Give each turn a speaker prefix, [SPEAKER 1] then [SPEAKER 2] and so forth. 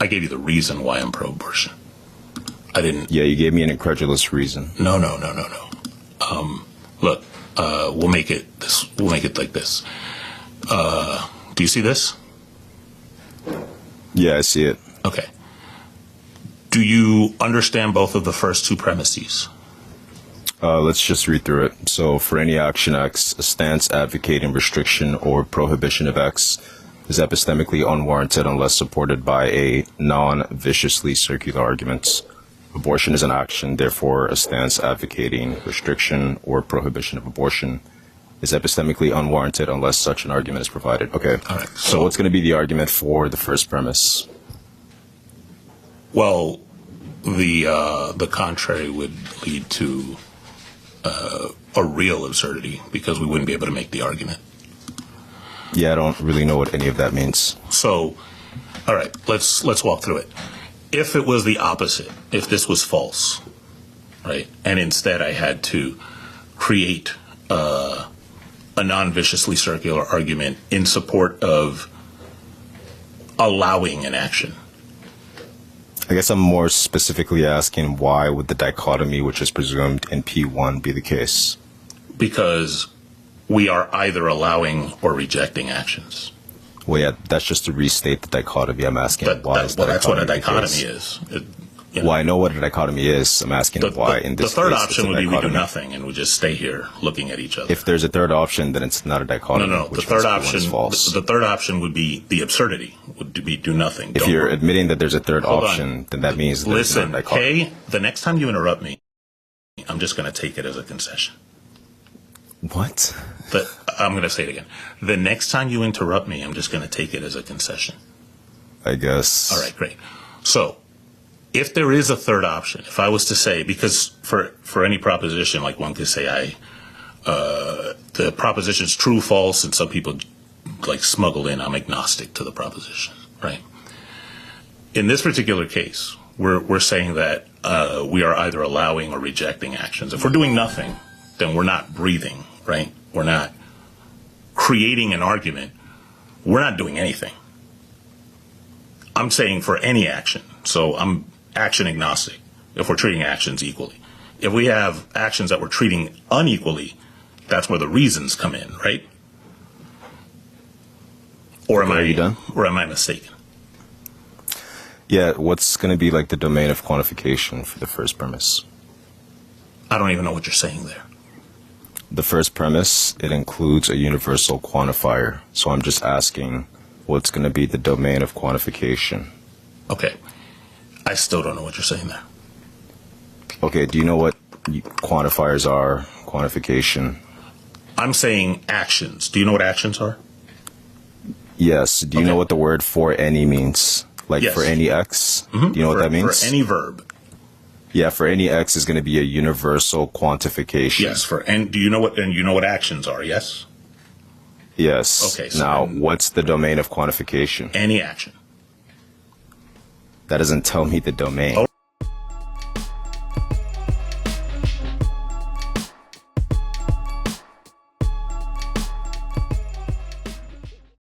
[SPEAKER 1] I gave you the reason why I'm pro-abortion. I didn't.
[SPEAKER 2] Yeah, you gave me an incredulous reason.
[SPEAKER 1] No. Look, we'll make it this. We'll make it like this. Do you see this?
[SPEAKER 2] Yeah, I see it.
[SPEAKER 1] Okay. Do you understand both of the first two premises?
[SPEAKER 2] Let's just read through it. So, for any action X, a stance advocating restriction or prohibition of X is epistemically unwarranted unless supported by a non-viciously circular argument. Abortion is an action, therefore a stance advocating restriction or prohibition of abortion is epistemically unwarranted unless such an argument is provided. Okay.
[SPEAKER 1] All right.
[SPEAKER 2] So what's going to be the argument for the first premise?
[SPEAKER 1] Well, the contrary would lead to a real absurdity because we wouldn't be able to make the argument.
[SPEAKER 2] Yeah, I don't really know what any of that means.
[SPEAKER 1] So, all right, let's walk through it. If it was the opposite, if this was false, right, and instead I had to create a non-viciously circular argument in support of allowing an action.
[SPEAKER 2] I guess I'm more specifically asking why would the dichotomy, which is presumed in P1, be the case?
[SPEAKER 1] Because we are either allowing or rejecting actions.
[SPEAKER 2] Well, yeah, that's just to restate the dichotomy. I'm asking why is
[SPEAKER 1] Well, that's what a
[SPEAKER 2] dichotomy
[SPEAKER 1] dichotomy
[SPEAKER 2] the
[SPEAKER 1] is.
[SPEAKER 2] case? Well, I know what a dichotomy is. I'm asking why in this
[SPEAKER 1] The third
[SPEAKER 2] case
[SPEAKER 1] option
[SPEAKER 2] it's a
[SPEAKER 1] would be we do
[SPEAKER 2] dichotomy.
[SPEAKER 1] nothing and we just stay here looking at each other.
[SPEAKER 2] If there's a third option, then it's not a dichotomy.
[SPEAKER 1] No. The
[SPEAKER 2] which
[SPEAKER 1] third
[SPEAKER 2] means P1
[SPEAKER 1] option,
[SPEAKER 2] is false.
[SPEAKER 1] the third option would be the absurdity. Would be do nothing.
[SPEAKER 2] If you're admitting that there's a third
[SPEAKER 1] Hold
[SPEAKER 2] option,
[SPEAKER 1] on.
[SPEAKER 2] then that means there's
[SPEAKER 1] Listen,
[SPEAKER 2] not a dichotomy.
[SPEAKER 1] Kay, the next time you interrupt me, I'm just going to take it as a concession.
[SPEAKER 2] What?
[SPEAKER 1] I'm going to say it again. The next time you interrupt me, I'm just going to take it as a concession.
[SPEAKER 2] I guess.
[SPEAKER 1] All right, great. So, if there is a third option, if I was to say, because for any proposition, like one could say, the proposition is true, false, and some people like smuggle in, I'm agnostic to the proposition, right? In this particular case, we're saying that we are either allowing or rejecting actions. If we're doing nothing, then we're not breathing, right? We're not creating an argument. We're not doing anything. I'm saying for any action. So I'm action agnostic if we're treating actions equally. If we have actions that we're treating unequally, that's where the reasons come in, right? Or
[SPEAKER 2] Are you done?
[SPEAKER 1] Or am I mistaken?
[SPEAKER 2] Yeah, what's going to be like the domain of quantification for the first premise?
[SPEAKER 1] I don't even know what you're saying there.
[SPEAKER 2] The first premise, it includes a universal quantifier. So I'm just asking what's going to be the domain of quantification.
[SPEAKER 1] Okay. I still don't know what you're saying there.
[SPEAKER 2] Okay, do you know what quantifiers are, quantification?
[SPEAKER 1] I'm saying actions. Do you know what actions are?
[SPEAKER 2] Yes. Do you know what the word for any means? Like
[SPEAKER 1] Yes.
[SPEAKER 2] for any X? Do you know what that means?
[SPEAKER 1] For any verb.
[SPEAKER 2] Yeah, for any X is going to be a universal quantification.
[SPEAKER 1] Yes. Do you know what actions are? Yes.
[SPEAKER 2] Yes.
[SPEAKER 1] Okay, so
[SPEAKER 2] now,
[SPEAKER 1] then-
[SPEAKER 2] what's the domain of quantification?
[SPEAKER 1] Any action.
[SPEAKER 2] That doesn't tell me the domain.
[SPEAKER 1] Oh.